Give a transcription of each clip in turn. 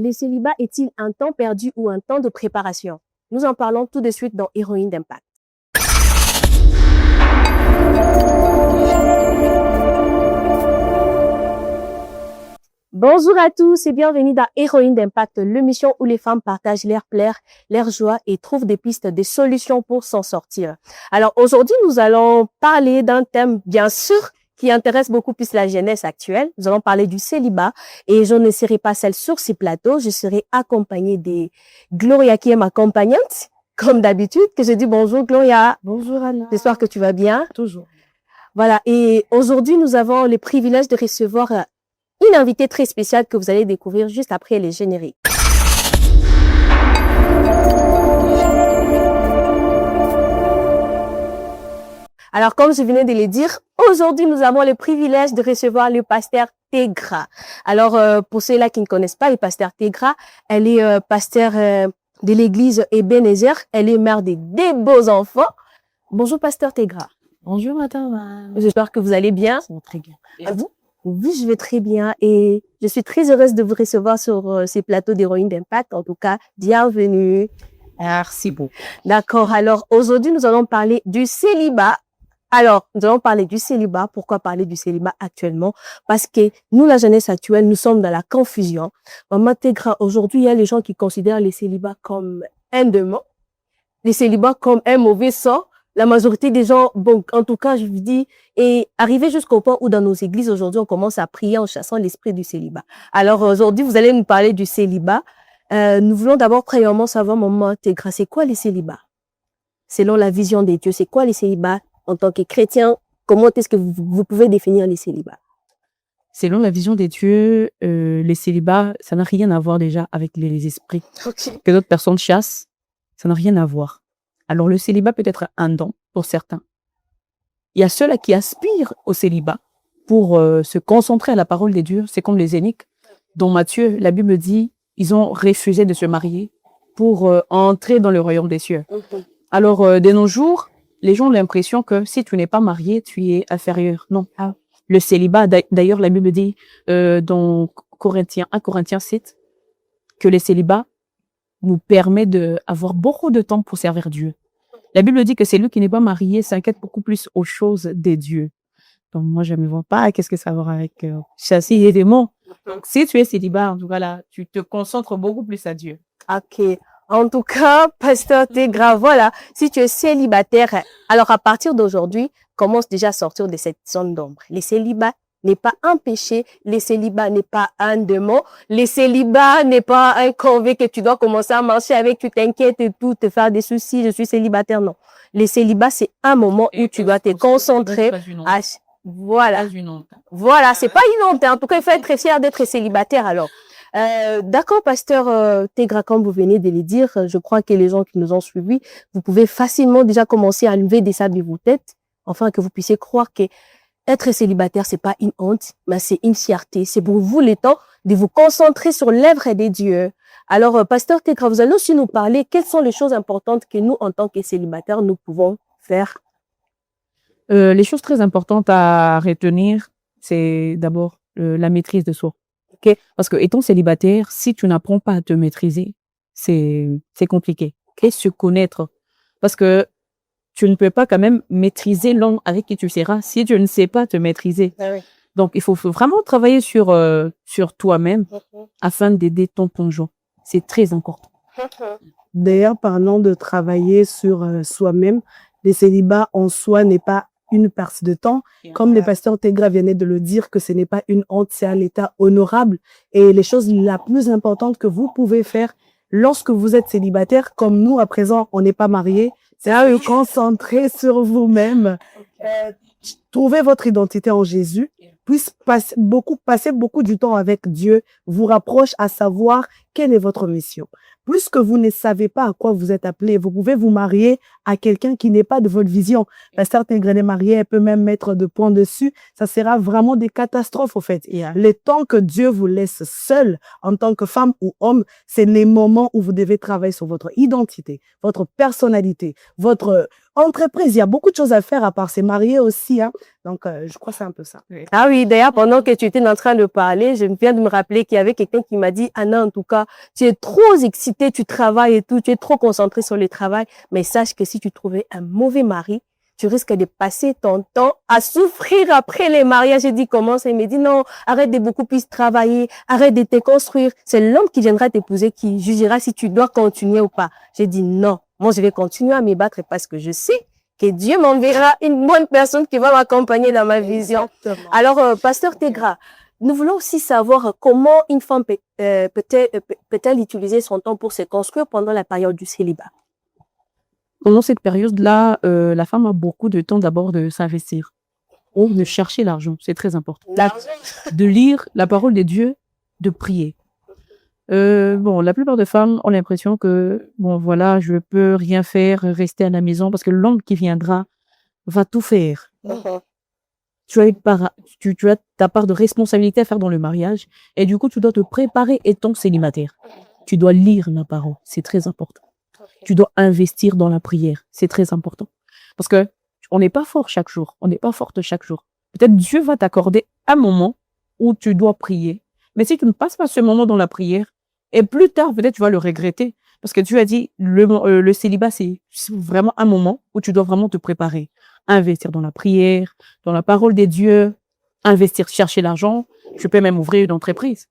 le célibat est-il un temps perdu ou un temps de préparation? Nous en parlons tout de suite dans Héroïne d'impact. Bonjour à tous et bienvenue dans Héroïne d'impact, l'émission où les femmes partagent leurs pleurs, leurs joies et trouvent des pistes, des solutions pour s'en sortir. Alors aujourd'hui, nous allons parler d'un thème bien sûr qui intéresse beaucoup plus la jeunesse actuelle. Nous allons parler du célibat et je ne serai pas seule sur ces plateaux. Je serai accompagnée de Gloria qui est ma accompagnante, comme d'habitude, que je dis bonjour Gloria. Bonjour Anna. J'espère que tu vas bien. Toujours. Voilà, et aujourd'hui, nous avons le privilège de recevoir une invitée très spéciale que vous allez découvrir juste après les génériques. Alors, comme je venais de le dire, aujourd'hui, nous avons le privilège de recevoir le pasteur Tegra. Alors, pour ceux-là qui ne connaissent pas le pasteur Tegra, elle est pasteur de l'église Ebenezer. Elle est mère de deux beaux enfants. Bonjour, pasteur Tegra. Bonjour madame. J'espère que vous allez bien. Ça va très bien. Et vous? Oui, je vais très bien et je suis très heureuse de vous recevoir sur ces plateaux d'Héroïne d'impact. En tout cas, bienvenue. Merci beaucoup. D'accord. Alors, aujourd'hui, nous allons parler du célibat. Alors, nous allons parler du célibat. Pourquoi parler du célibat actuellement? Parce que nous, la jeunesse actuelle, nous sommes dans la confusion. Maman Tegra, aujourd'hui, il y a les gens qui considèrent les célibats comme un démon, les célibats comme un mauvais sort. La majorité des gens, bon, en tout cas, je vous dis, est arrivé jusqu'au point où dans nos églises, aujourd'hui, on commence à prier en chassant l'esprit du célibat. Alors, aujourd'hui, vous allez nous parler du célibat. Nous voulons d'abord, premièrement, savoir, maman Tegra, c'est quoi les célibats? Selon la vision des dieux, c'est quoi les célibats? En tant que chrétien, comment est-ce que vous pouvez définir les célibats? Selon la vision des dieux, les célibats, ça n'a rien à voir déjà avec les esprits que d'autres personnes chassent. Ça n'a rien à voir. Alors, le célibat peut être un don pour certains. Il y a ceux-là qui aspirent au célibat pour se concentrer à la parole des dieux. C'est comme les zéniques. Dans Matthieu, la Bible dit, ils ont refusé de se marier pour entrer dans le royaume des cieux. Alors, de nos jours, les gens ont l'impression que si tu n'es pas marié, tu es inférieur. Non. Le célibat, d'ailleurs, la Bible dit dans 1 Corinthiens 7, que le célibat nous permet d'avoir beaucoup de temps pour servir Dieu. La Bible dit que celui qui n'est pas marié s'inquiète beaucoup plus aux choses des dieux. Donc, moi, je ne me vois pas. Qu'est-ce que ça va voir avec chasser les démons? Donc, si tu es célibat, en tout cas, là, tu te concentres beaucoup plus à Dieu. Ok. En tout cas, pasteur Tegra, voilà. Si tu es célibataire, alors à partir d'aujourd'hui, commence déjà à sortir de cette zone d'ombre. Les célibats n'est pas un péché, les célibats n'est pas un démon, les célibats n'est pas un convict que tu dois commencer à marcher avec, tu t'inquiètes et tout, te faire des soucis, je suis célibataire, non. Les célibats, c'est un moment où tu dois te concentrer à... Voilà. Voilà, c'est pas une honte. En tout cas, il faut être fier d'être célibataire, alors. D'accord, pasteur Tegra, comme vous venez de le dire, je crois que les gens qui nous ont suivis, vous pouvez facilement déjà commencer à lever des sables de vos têtes, afin que vous puissiez croire que être célibataire, c'est pas une honte, mais c'est une fierté. C'est pour vous le temps de vous concentrer sur l'œuvre des dieux. Alors, pasteur Tegra, vous allez aussi nous parler quelles sont les choses importantes que nous, en tant que célibataires, nous pouvons faire. Les choses très importantes à retenir, c'est d'abord la maîtrise de soi. Okay? Parce que étant célibataire, si tu n'apprends pas à te maîtriser, c'est compliqué. Okay? Se connaître. Parce que tu ne peux pas quand même maîtriser l'homme avec qui tu seras si tu ne sais pas te maîtriser. Ah oui. Donc, il faut vraiment travailler sur toi-même afin d'aider ton conjoint. C'est très important. D'ailleurs, parlant de travailler sur soi-même, le célibat en soi n'est pas une perte de temps. Comme le pasteur Tegra venait de le dire, que ce n'est pas une honte, c'est un état honorable. Et les choses la plus importante que vous pouvez faire lorsque vous êtes célibataire, comme nous à présent, on n'est pas mariés, c'est à vous concentrer sur vous-même. Trouvez votre identité en Jésus, puis passer beaucoup du temps avec Dieu, vous rapproche à savoir quelle est votre mission. Puisque vous ne savez pas à quoi vous êtes appelé, vous pouvez vous marier à quelqu'un qui n'est pas de votre vision. Pasteur Tegra est marié, elle peut même mettre de points dessus. Ça sera vraiment des catastrophes, au fait. Le temps que Dieu vous laisse seul, en tant que femme ou homme, c'est les moments où vous devez travailler sur votre identité, votre personnalité, votre entreprise. Il y a beaucoup de choses à faire à part se marier aussi. Hein. Donc, je crois que c'est un peu ça. Ah oui, d'ailleurs, pendant que tu étais en train de parler, je viens de me rappeler qu'il y avait quelqu'un qui m'a dit, Anna, en tout cas, tu es trop excitée, tu travailles et tout, tu es trop concentrée sur le travail. Mais sache que si tu trouvais un mauvais mari, tu risques de passer ton temps à souffrir après les mariages. J'ai dit, comment ça? Il me dit, non, arrête de beaucoup plus travailler, arrête de te construire. C'est l'homme qui viendra t'épouser qui jugera si tu dois continuer ou pas. J'ai dit, non, moi, je vais continuer à me battre parce que je sais que Dieu m'enverra une bonne personne qui va m'accompagner dans ma vision. Exactement. Alors, Pasteur Tegra, nous voulons aussi savoir comment une femme peut-elle utiliser son temps pour se construire pendant la période du célibat. Pendant cette période-là, la femme a beaucoup de temps d'abord de s'investir ou de chercher l'argent. C'est très important. De lire la parole de Dieu, de prier. Bon, la plupart des femmes ont l'impression que, bon, voilà, je peux rien faire, rester à la maison parce que l'homme qui viendra va tout faire. Tu as ta part de responsabilité à faire dans le mariage et du coup, tu dois te préparer étant célibataire. Tu dois lire la parole. C'est très important. Tu dois investir dans la prière. C'est très important. Parce que on n'est pas fort chaque jour. On n'est pas forte chaque jour. Peut-être Dieu va t'accorder un moment où tu dois prier. Mais si tu ne passes pas ce moment dans la prière, et plus tard, peut-être tu vas le regretter. Parce que tu as dit, le célibat, c'est vraiment un moment où tu dois vraiment te préparer. Investir dans la prière, dans la parole des dieux, investir, chercher l'argent. Je peux même ouvrir une entreprise.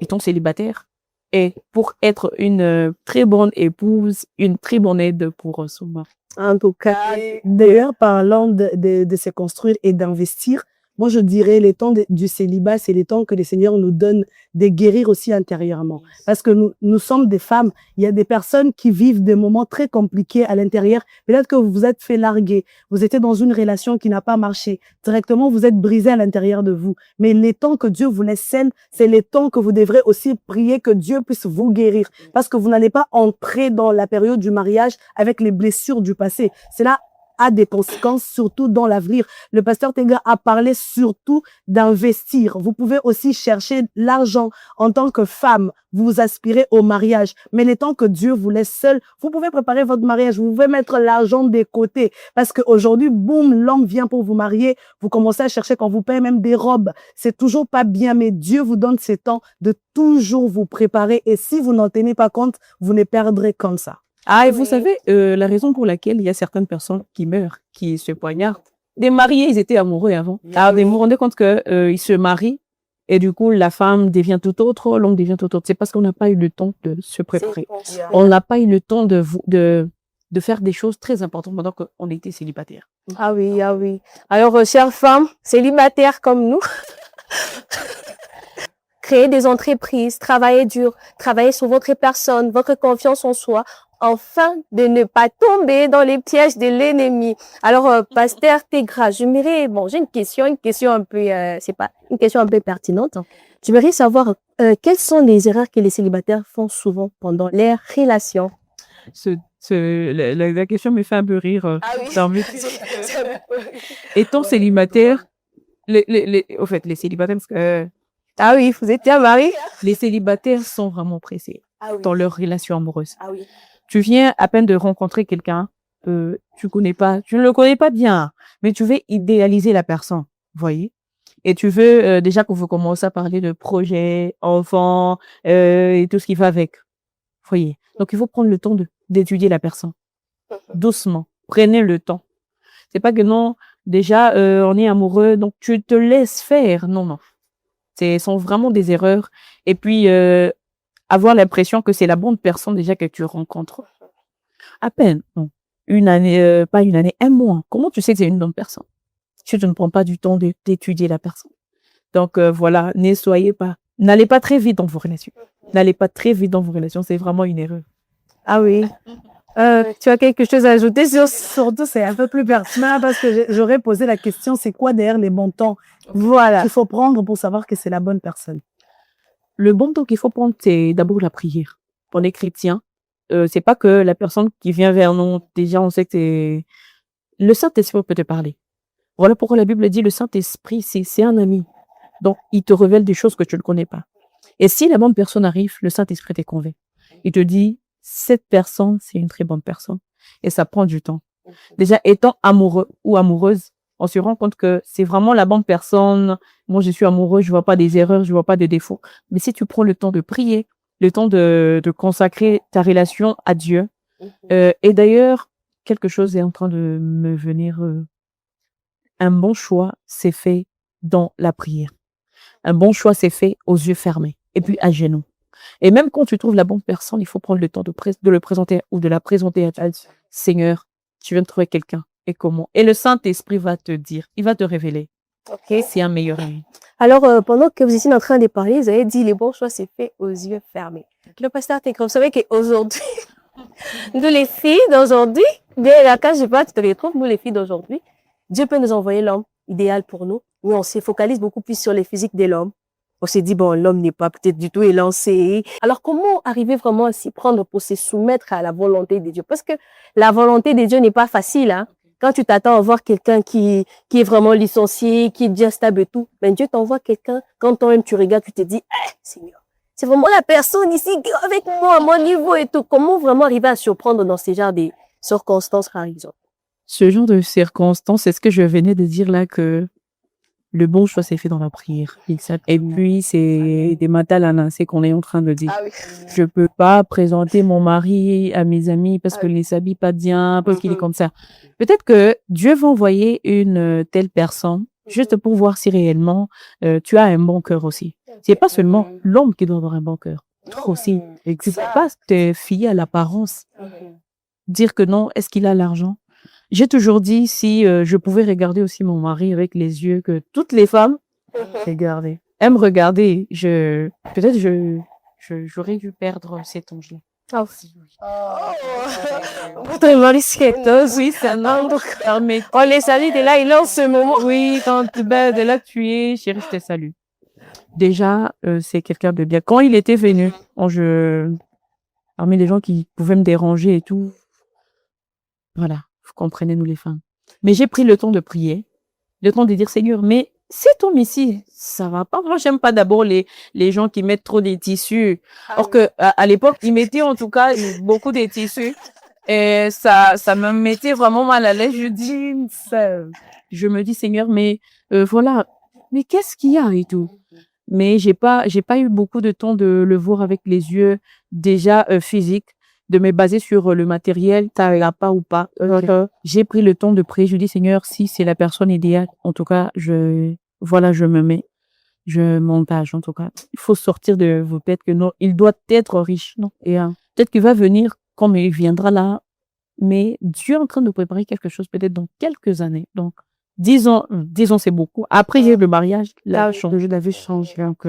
Étant célibataire. Et pour être une très bonne épouse, une très bonne aide pour son mari. En tout cas. D'ailleurs, parlant de se construire et d'investir, moi, je dirais les temps du célibat, c'est les temps que le Seigneur nous donne de guérir aussi intérieurement. Parce que nous sommes des femmes. Il y a des personnes qui vivent des moments très compliqués à l'intérieur. Peut-être que vous vous êtes fait larguer. Vous étiez dans une relation qui n'a pas marché. Directement, vous êtes brisé à l'intérieur de vous. Mais les temps que Dieu vous laisse seul, c'est les temps que vous devrez aussi prier que Dieu puisse vous guérir. Parce que vous n'allez pas entrer dans la période du mariage avec les blessures du passé. Cela a des conséquences, surtout dans l'avenir. Le pasteur Tegra a parlé surtout d'investir. Vous pouvez aussi chercher l'argent en tant que femme. Vous aspirez au mariage. Mais les temps que Dieu vous laisse seul, vous pouvez préparer votre mariage. Vous pouvez mettre l'argent de côté. Parce qu'aujourd'hui, boum, l'homme vient pour vous marier. Vous commencez à chercher qu'on vous paye même des robes. C'est toujours pas bien, mais Dieu vous donne ce temps de toujours vous préparer. Et si vous n'en tenez pas compte, vous ne perdrez comme ça. Ah, et vous savez, la raison pour laquelle il y a certaines personnes qui meurent, qui se poignardent, des mariés, ils étaient amoureux avant. Alors, vous vous rendez compte que ils se marient et du coup, la femme devient tout autre, l'homme devient tout autre. C'est parce qu'on n'a pas eu le temps de se préparer. On n'a pas eu le temps de faire des choses très importantes pendant qu'on était célibataire. Ah oui, ah oui. Alors, chères femmes célibataires comme nous, créez des entreprises, travaillez dur, travaillez sur votre personne, votre confiance en soi, afin de ne pas tomber dans les pièges de l'ennemi. Alors, Pasteur Tegra, j'ai une question un peu, c'est pas une question un peu pertinente. J'aimerais savoir quelles sont les erreurs que les célibataires font souvent pendant les relations. La question me fait un peu rire. Ah oui. Étant célibataire, au fait, les célibataires, parce que ah oui, vous étiez marié. Les célibataires sont vraiment pressés dans leur relation amoureuse. Ah oui. Tu viens à peine de rencontrer quelqu'un, tu ne le connais pas bien, mais tu veux idéaliser la personne, voyez. Et tu veux déjà qu'on vous commence à parler de projets, enfants et tout ce qui va avec, voyez. Donc il faut prendre le temps d'étudier la personne, doucement. Prenez le temps. C'est pas que non, déjà on est amoureux, donc tu te laisses faire. Non. Ce sont vraiment des erreurs. Et puis avoir l'impression que c'est la bonne personne déjà que tu rencontres. À peine, non. Une année, pas une année, un mois. Comment tu sais que c'est une bonne personne? Si tu ne prends pas du temps d'étudier la personne. Donc voilà, n'allez pas très vite dans vos relations. N'allez pas très vite dans vos relations, c'est vraiment une erreur. Ah oui. Tu as quelque chose à ajouter sur surtout c'est un peu plus pertinent parce que j'aurais posé la question, c'est quoi derrière les bons temps? Voilà. Il faut prendre pour savoir que c'est la bonne personne. Le bon temps qu'il faut prendre, c'est d'abord la prière. Pour les chrétiens, c'est pas que la personne qui vient vers nous, déjà on sait que c'est le Saint-Esprit peut te parler. Voilà pourquoi la Bible dit le Saint-Esprit, c'est un ami. Donc, il te révèle des choses que tu ne connais pas. Et si la bonne personne arrive, le Saint-Esprit te convainc. Il te dit, cette personne, c'est une très bonne personne. Et ça prend du temps. Déjà, étant amoureux ou amoureuse, on se rend compte que c'est vraiment la bonne personne. Moi, je suis amoureux, je vois pas des erreurs, je vois pas de défauts. Mais si tu prends le temps de prier, le temps de consacrer ta relation à Dieu, et d'ailleurs, quelque chose est en train de me venir. Un bon choix, c'est fait dans la prière. Un bon choix, c'est fait aux yeux fermés et puis à genoux. Et même quand tu trouves la bonne personne, il faut prendre le temps de le présenter ou de la présenter à Dieu. Seigneur, tu viens de trouver quelqu'un. Et comment? Et le Saint-Esprit va te dire, il va te révéler. Ok. C'est un meilleur ami. Alors, pendant que vous étiez en train de parler, vous avez dit, les bons choix, c'est fait aux yeux fermés. Le pasteur Tekra, vous savez qu'aujourd'hui, nous les filles d'aujourd'hui, dès la case, je sais pas, tu te retrouves, nous les filles d'aujourd'hui, Dieu peut nous envoyer l'homme idéal pour nous, mais on se focalise beaucoup plus sur les physiques de l'homme. On s'est dit, bon, l'homme n'est pas peut-être du tout élancé. Alors, comment arriver vraiment à s'y prendre pour se soumettre à la volonté de Dieu? Parce que la volonté de Dieu n'est pas facile, hein. Quand tu t'attends à voir quelqu'un qui est vraiment licencié, qui est déjà stable et tout, ben Dieu t'envoie quelqu'un, quand toi-même tu regardes, tu te dis, Seigneur, c'est vraiment la personne ici avec moi, à mon niveau et tout. Comment vraiment arriver à surprendre dans ces genres de circonstances rarissantes? Ce genre de circonstances, c'est ce que je venais de dire là, que le bon choix s'est fait dans la prière. Et puis, c'est des matalana, c'est qu'on est en train de dire. Ah oui. Je peux pas présenter mon mari à mes amis parce que ne s'habille pas bien, parce qu'il est comme ça. Peut-être que Dieu va envoyer une telle personne juste pour voir si réellement tu as un bon cœur aussi. C'est pas seulement l'homme qui doit avoir un bon cœur. Toi aussi. C'est pas te fier à l'apparence. Dire que non, est-ce qu'il a l'argent? J'ai toujours dit, si je pouvais regarder aussi mon mari avec les yeux que toutes les femmes regardent, aiment regarder, peut-être j'aurais dû perdre cet ange-là. Ah oui. Votre mari sketteuse. Oui, c'est un ange. On les salue de là, il est en ce moment. Oui, de là que tu es, chérie, je te salue. Déjà, c'est quelqu'un de bien. Quand il était venu, parmi les gens qui pouvaient me déranger et tout, voilà. Vous comprenez, nous les femmes. Mais j'ai pris le temps de prier, le temps de dire, Seigneur, mais cet homme ici, ça va pas. Moi, j'aime pas d'abord les gens qui mettent trop des tissus. Or que, à l'époque, ils mettaient en tout cas beaucoup de tissus. Et ça me mettait vraiment mal à l'aise. Je me dis, Seigneur, mais, voilà. Mais qu'est-ce qu'il y a et tout? Mais j'ai pas eu beaucoup de temps de le voir avec les yeux déjà physiques, de me baser sur le matériel, t'as pas ou pas. J'ai pris le temps de prier. Je dis, Seigneur, si c'est la personne idéale, en tout cas, je me mets, je m'engage, en tout cas. Il faut sortir de vos têtes que non, il doit être riche, non? Et peut-être qu'il va venir comme il viendra là, mais Dieu est en train de préparer quelque chose peut-être dans quelques années. Donc, 10 ans, c'est beaucoup. Après, j'ai le mariage, là, je l'avais changé. Donc,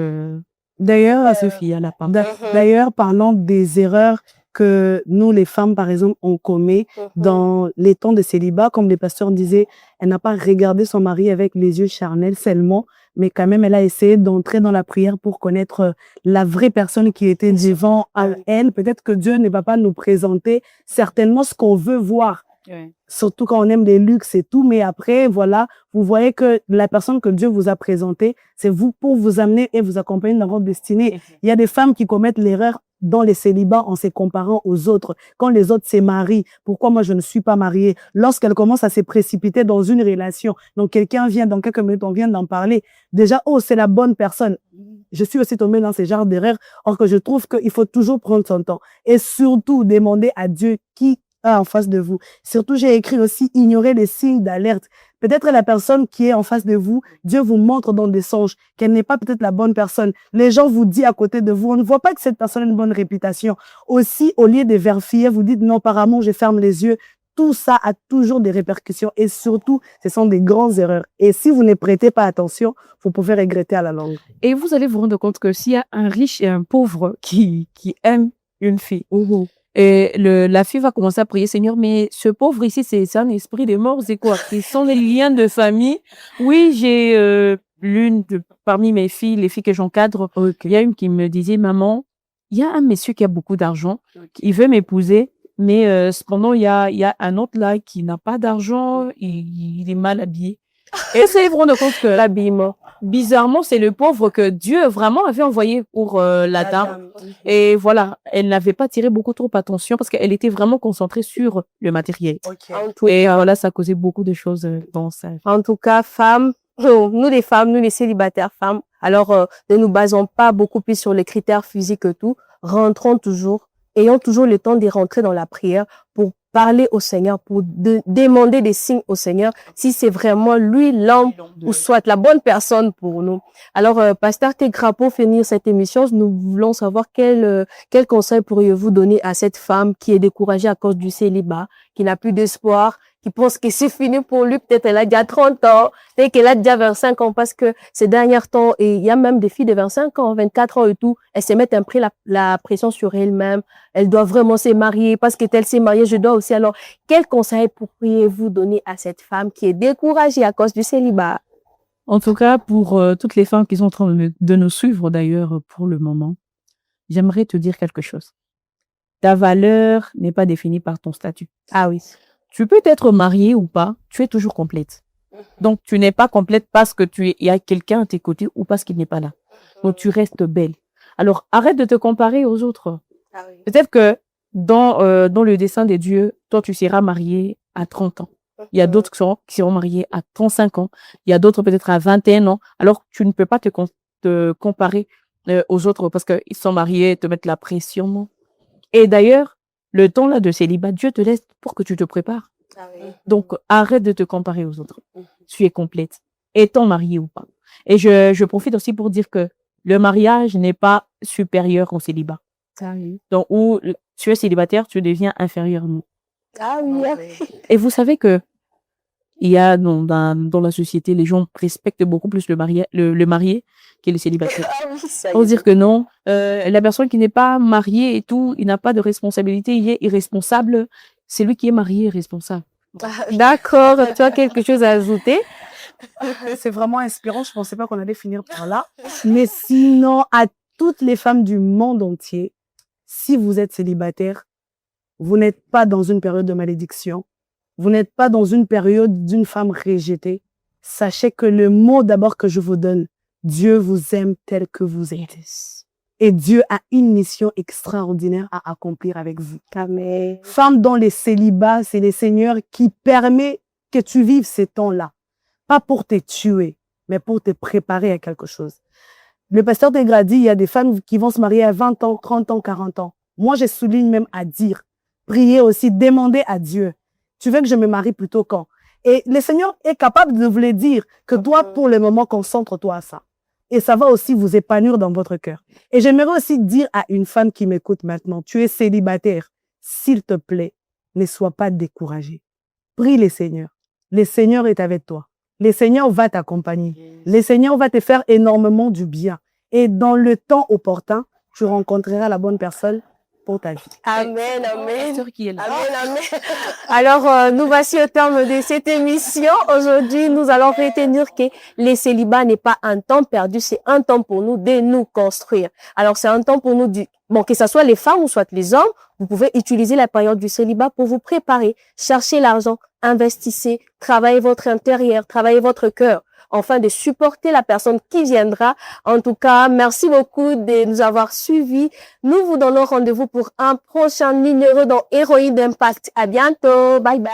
D'ailleurs, à Sophie, à la part. D'ailleurs, parlant des erreurs que nous, les femmes, par exemple, on commet dans les temps de célibat, comme les pasteurs disaient, elle n'a pas regardé son mari avec les yeux charnels seulement, mais quand même, elle a essayé d'entrer dans la prière pour connaître la vraie personne qui était devant elle. Peut-être que Dieu ne va pas nous présenter certainement ce qu'on veut voir. Oui. Surtout quand on aime les luxes et tout, mais après, voilà, vous voyez que la personne que Dieu vous a présentée, c'est vous pour vous amener et vous accompagner dans votre destinée. Il y a des femmes qui commettent l'erreur dans les célibats en se comparant aux autres. Quand les autres se marient, pourquoi moi je ne suis pas mariée? Lorsqu'elles commencent à se précipiter dans une relation, donc quelqu'un vient, dans quelques minutes, on vient d'en parler, déjà, oh, c'est la bonne personne. Je suis aussi tombée dans ces genres d'erreurs, or que je trouve qu'il faut toujours prendre son temps et surtout demander à Dieu qui en face de vous. Surtout, j'ai écrit aussi ignorer les signes d'alerte. Peut-être la personne qui est en face de vous, Dieu vous montre dans des songes qu'elle n'est pas peut-être la bonne personne. Les gens vous disent à côté de vous, on ne voit pas que cette personne a une bonne réputation. Aussi, au lieu de vérifier, vous dites non, par amour, je ferme les yeux. Tout ça a toujours des répercussions et surtout, ce sont des grandes erreurs. Et si vous ne prêtez pas attention, vous pouvez regretter à la longue. Et vous allez vous rendre compte que s'il y a un riche et un pauvre qui aime une fille, et la fille va commencer à prier, Seigneur, mais ce pauvre ici, c'est un esprit de mort, c'est quoi? Ce sont les liens de famille. Oui, j'ai parmi mes filles, les filles que j'encadre, il y a une qui me disait, maman, il y a un monsieur qui a beaucoup d'argent, il veut m'épouser, mais cependant, il y a un autre là qui n'a pas d'argent, il est mal habillé. Et elles vont rendre compte que L'habillement. bizarrement, c'est le pauvre que Dieu vraiment avait envoyé pour la dame. Et voilà, elle n'avait pas tiré beaucoup trop attention parce qu'elle était vraiment concentrée sur le matériel. Et voilà, ça causait beaucoup de choses dans sa vie. En tout cas, femmes, nous les femmes, nous les célibataires femmes, alors ne nous basons pas beaucoup plus sur les critères physiques et tout. Rentrons toujours, ayons toujours le temps de rentrer dans la prière pour parler au Seigneur, pour demander des signes au Seigneur, si c'est vraiment lui l'homme ou soit la bonne personne pour nous. Alors, Pasteur Tegra, pour finir cette émission, nous voulons savoir quel conseil pourriez-vous donner à cette femme qui est découragée à cause du célibat, qui n'a plus d'espoir, qui pense que c'est fini pour lui, peut-être elle a déjà 30 ans, peut-être qu'elle a déjà 25 ans, parce que ces derniers temps, et il y a même des filles de 25 ans, 24 ans et tout, elles se mettent un peu la pression sur elles-mêmes, elles doivent vraiment se marier, parce que telle s'est mariée, je dois aussi. Alors, quel conseil pourriez-vous donner à cette femme qui est découragée à cause du célibat? En tout cas, pour toutes les femmes qui sont en train de nous suivre d'ailleurs pour le moment, j'aimerais te dire quelque chose. Ta valeur n'est pas définie par ton statut. Ah oui. Tu peux être mariée ou pas, tu es toujours complète. Donc, tu n'es pas complète parce que il y a quelqu'un à tes côtés ou parce qu'il n'est pas là. Donc, tu restes belle. Alors, arrête de te comparer aux autres. Ah oui. Peut-être que dans le dessein de Dieu, toi, tu seras mariée à 30 ans. Il y a d'autres qui seront mariés à 35 ans. Il y a d'autres peut-être à 21 ans. Alors, tu ne peux pas te comparer aux autres parce qu'ils sont mariés, te mettre la pression. Non. Et d'ailleurs, le temps là de célibat, Dieu te laisse pour que tu te prépares. Ah oui. Donc, arrête de te comparer aux autres. Tu es complète. Étant mariée ou pas. Et je profite aussi pour dire que le mariage n'est pas supérieur au célibat. Ah oui. Donc, où tu es célibataire, tu deviens inférieur. Ah oui. Et vous savez que il y a dans la société, les gens respectent beaucoup plus le marié que le célibataire. Ah oui, ça y Pour est. dire que non, la personne qui n'est pas mariée et tout, il n'a pas de responsabilité, il est irresponsable. C'est lui qui est marié responsable. Ah, d'accord, tu as quelque chose à ajouter? C'est vraiment inspirant. Je pensais pas qu'on allait finir par là. Mais sinon, à toutes les femmes du monde entier, si vous êtes célibataire, vous n'êtes pas dans une période de malédiction. Vous n'êtes pas dans une période d'une femme rejetée. Sachez que le mot d'abord que je vous donne, Dieu vous aime tel que vous êtes. Et Dieu a une mission extraordinaire à accomplir avec vous. Amen. Femme dans les célibats, c'est le Seigneur qui permet que tu vives ces temps-là. Pas pour te tuer, mais pour te préparer à quelque chose. Le pasteur Tegra dit, il y a des femmes qui vont se marier à 20 ans, 30 ans, 40 ans. Moi, je souligne même à dire, prier aussi, demander à Dieu. Tu veux que je me marie plutôt quand? Et le Seigneur est capable de vous le dire que toi, pour le moment, concentre-toi à ça. Et ça va aussi vous épanouir dans votre cœur. Et j'aimerais aussi dire à une femme qui m'écoute maintenant, tu es célibataire, s'il te plaît, ne sois pas découragée. Prie le Seigneur. Le Seigneur est avec toi. Le Seigneur va t'accompagner. Le Seigneur va te faire énormément du bien. Et dans le temps opportun, tu rencontreras la bonne personne pour ta vie. Amen, amen. Pasteur qui est là. Amen, amen. Alors, nous voici au terme de cette émission. Aujourd'hui, nous allons retenir que les célibats n'est pas un temps perdu, c'est un temps pour nous de nous construire. Alors, c'est un temps pour nous que ce soit les femmes ou soit les hommes, vous pouvez utiliser la période du célibat pour vous préparer, chercher l'argent, investissez, travaillez votre intérieur, travaillez votre cœur, afin de supporter la personne qui viendra. En tout cas, merci beaucoup de nous avoir suivis. Nous vous donnons rendez-vous pour un prochain numéro dans Héroïne d'Impact. À bientôt. Bye bye.